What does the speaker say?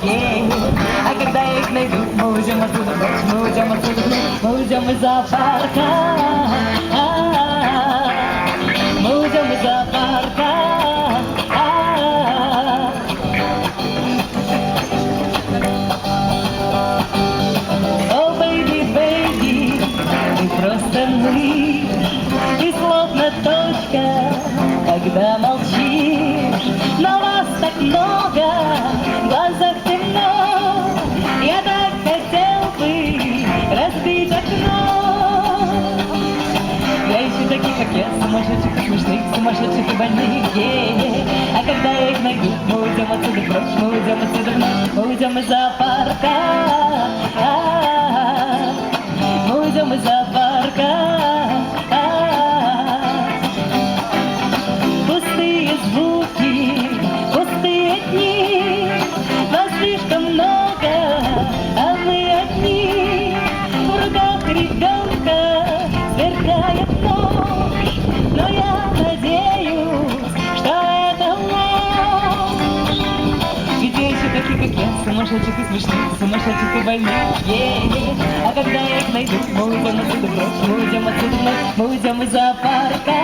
день. А когда я их найду, мы уйдем отсюда прочь, мы уйдем отсюда вновь, мы уйдем из зоопарка. Мы уйдем из зоопарка. О, бэйби, бэйби, ты просто мы, ты словно точка, когда молчишь. Но вас так много, в глазах темно, я так хотел бы разбить окно. Я ищу таких, как я, сумасшедших и смешных, сумасшедших и больных, А когда я их найду, мы уйдем отсюда прочь, мы уйдем отсюда вновь, мы уйдем из зоопарка. Мы уйдем из зоопарка. Пустые звуки, пустые дни, нас слишком много, а мы одни. В руках ребенка сверкает нож, но я надеюсь, что это ложь. Ведь я еще таких, как я, сумасшедших и смешных, сумасшедших и больных, А когда я их найду, мы уйдем отсюда прочь, мы уйдем отсюда вновь, мы уйдем из зоопарка.